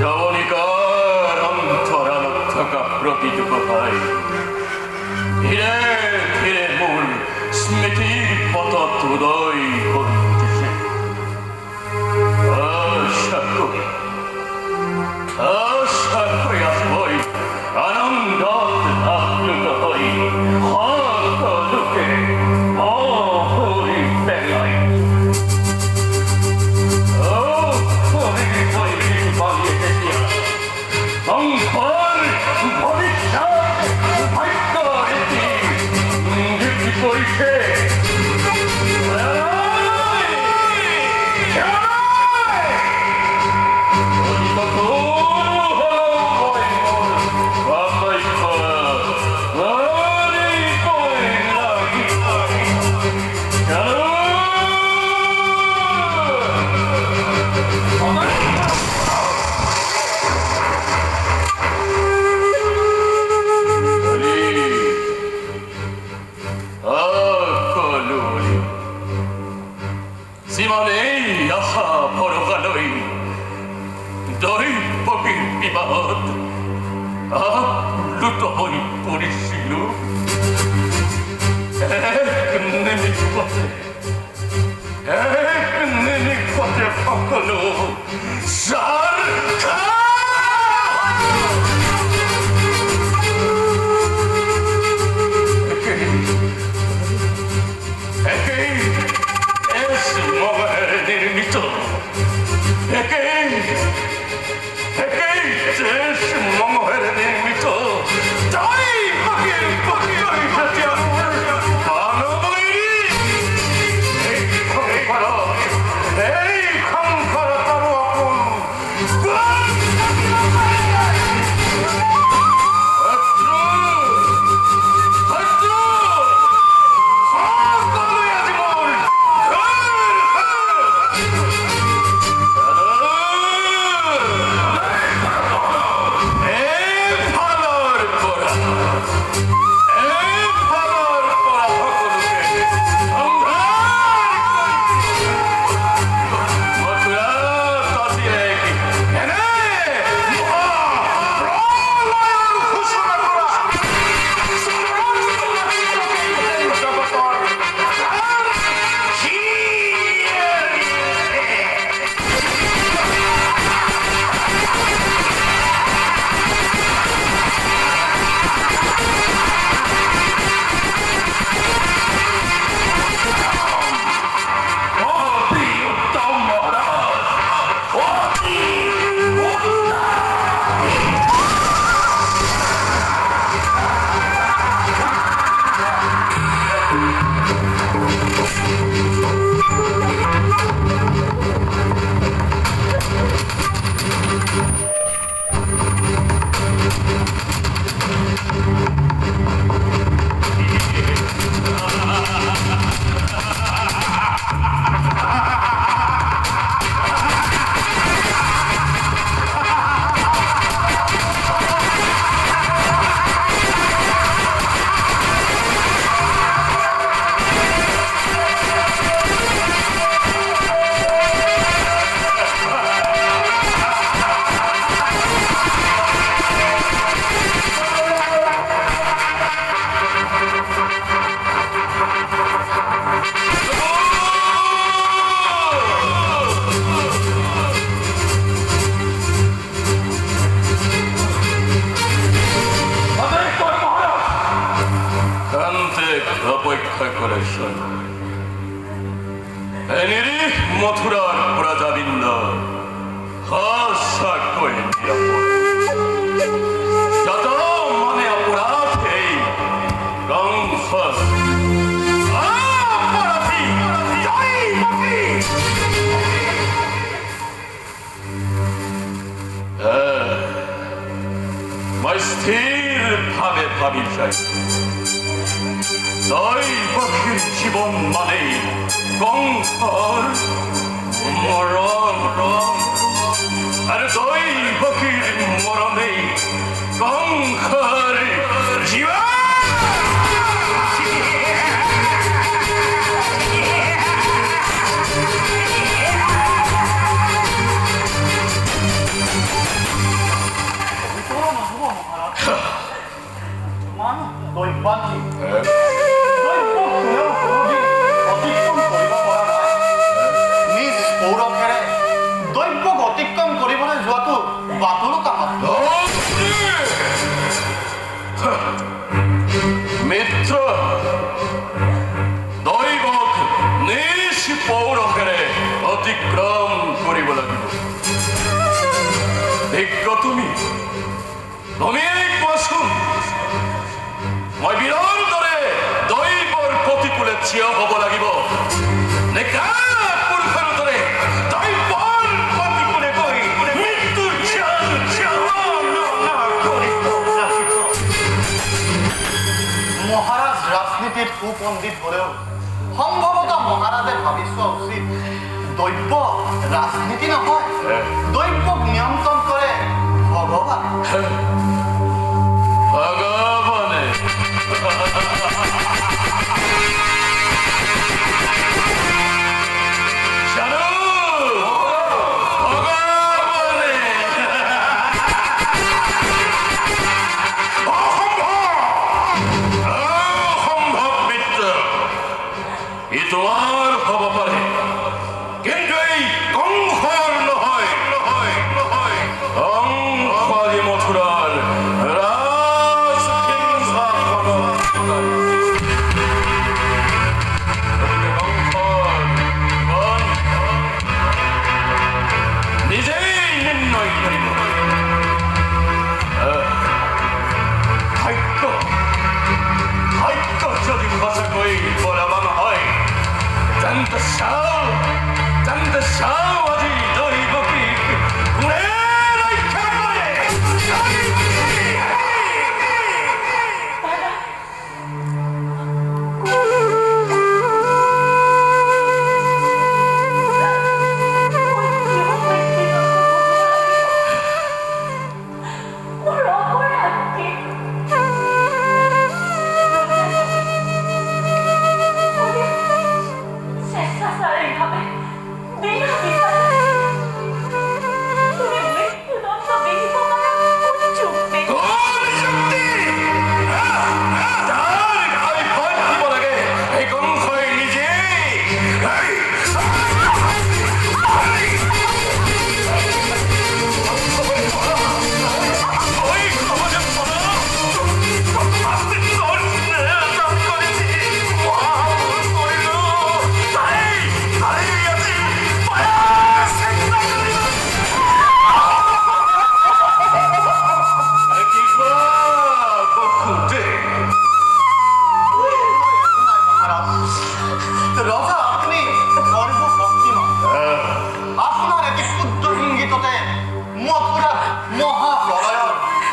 যবনিকার অন্তরালত থাকা প্রতিটুকু হয় ধীরে ধীরে মূল স্মৃতির পথ উদয় করে উঠেছে। আশা করি আসবই আনন্দ আপ্লুত হই হত লোকে অহরি বেলায় সংঘর ভবিষ্যৎ ভাগ্য রীতি করিছে। বিবাদ আপ্লুত হই পড়েছিল এক নিমিষে সকলো নির্মিত মঙ্গলের নির্মিত তাই পাখির পাখি এই খঙ্কর তার অপেক্ষা করেছেন মথুরার প্রজাবৃন্দ আশা করে যত মনে অপরাধ এই কংস স্থির ভাবে ভাবি চাই দই পাখির জীবন মানে কংসর মরণ আর দই পাখির মরণে কংসর জীবন কি দৈৱক কোনেও কোনোদিন অতিক্ৰম কৰিব পৰা নাই নিজ পৌৰসেৰে দৈৱক অতিক্ৰম কৰিবলৈ যোৱাটো বাতুলো কামত মিত্ৰ দৈৱক নিজ পৌৰসেৰে অতিক্ৰম কৰিব লাগিব বিজ্ঞ তুমি কোৱাচোন মই বীৰৰ দৰে দৈৱৰ প্ৰতিকূলে থিয় হ'ব লাগিব নে পুৰুষৰ দৰে দৈৱৰ প্ৰতিকূলে গৈ মৃত্যুৰ মহাৰাজ ৰাজনীতিত সুপণ্ডিত হলেও সম্ভৱতঃ মহাৰাজে ভাবি চোৱা উচিত দৈৱ ৰাজনীতি নহয় দৈৱক নিয়ন্ত্ৰণ কৰে ভগৱান ভগৱানে জানো ভগৱানে অসম্ভৱ মিত্ৰ ই তোমাৰ হ'ব পাৰে কিন্তু এই কংসৰ নহয় কংসাৰী মথুৰাৰ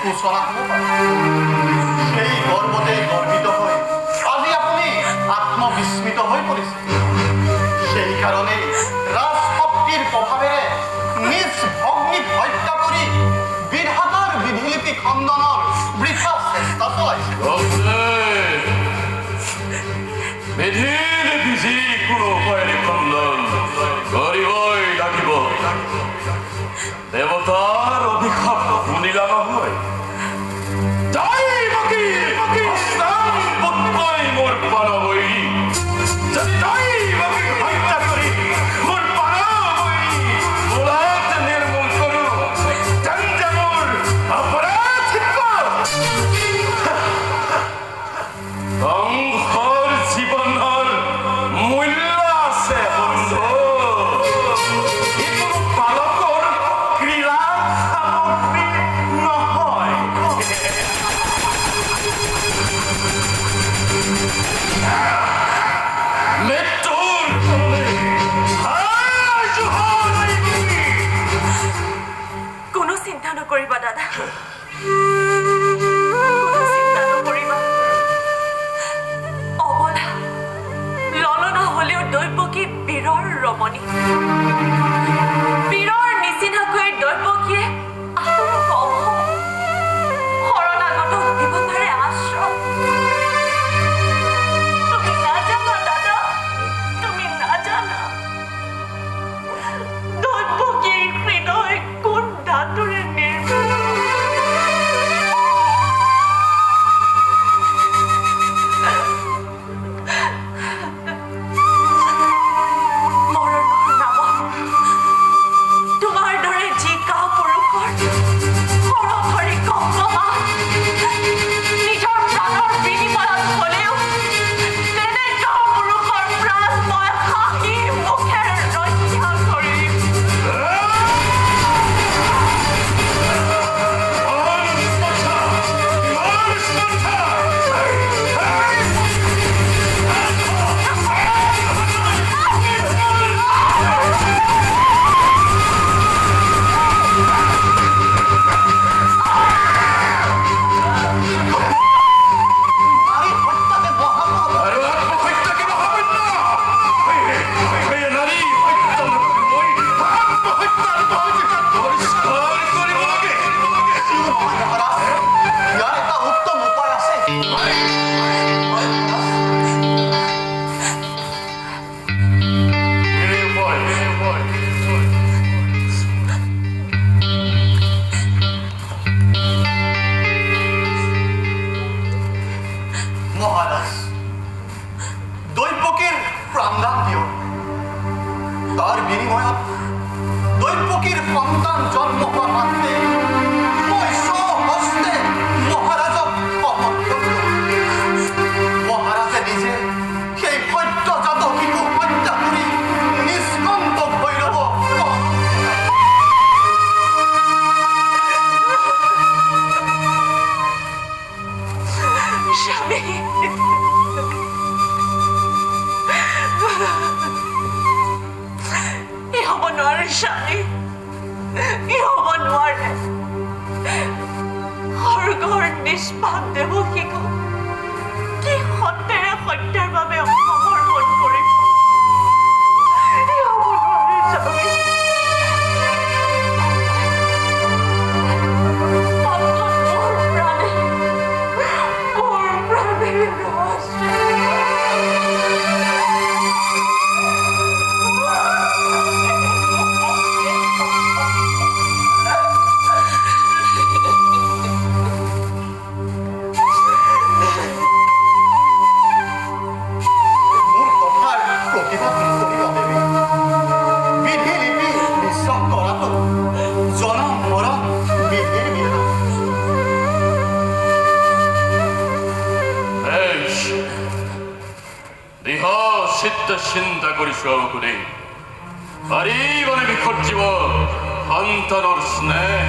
সূচনা হ'ব পাৰে সেই গৰ্বতে গৰ্বিত হৈ আজি আপুনি আত্মবিস্মিত হৈ পৰিছে সেই কাৰণেই ৰাজশক্তিৰ প্ৰভাৱেৰে নিজ ভগ্নীক হত্যা কৰি বিধাতাৰ বিধিলিপি খণ্ডনৰ বৃথা চেষ্টা চলাইছে বিধিলিপি যিকোনো উপায়েৰে খণ্ডন কৰিবই লাগিব দেৱতাৰ অভিশাপ শুনিলা নহয় মোৰ পানবৈ যদি হত্যা কৰি মোৰ পানবৈ মূলত নিৰ্মূল কৰো তেন্তে মোৰ অপৰাধিক কংসৰ জীৱনৰ মূল্য আছে বন্ধু পালকৰ ক্ৰীড়া সামগ্ৰী নহয় কোনো চিন্তা নকৰিবা দাদা কোনো চিন্তা নকৰিবা অবলা ললনা হলেও দৈৱকী বীৰৰ ৰমণী বীৰৰ নিচিনাকৈ দৈৱকীয়ে আৰু কম শৰণাগতক দিব পাৰে আশ্ৰম তুমি নাজানা দাদা তুমি নাজানা দৈৱকীৰ হৃদয় কোন ধাতুৰে নিৰ্মিত দৈৱকীৰ প্ৰাণদান দিয় তাৰ বিনিময়ত দৈৱকীৰ সন্তান জন্ম হোৱা মাত্ৰে মই স্বহস্তে মহাৰাজক সমৰ্পণ কৰিম। মহাৰাজে নিজে সেই সদ্যজাত শিশু হত্যা কৰি নিষ্কন্ত ভৈৰৱ স্বামী ই হ'ব নোৱাৰে স্বামী ই হ'ব নোৱাৰে স্বৰ্গৰ নিষ্পাপ দেৱকীক কি সত্যেৰে সত্যৰ বাবে সমৰ্পণ কৰিব ই হ'ব নোৱাৰে স্বামী চিন্তা কৰিছো আপুনি পাৰিবনে বিসৰ্জিব সন্তানৰ স্নেহ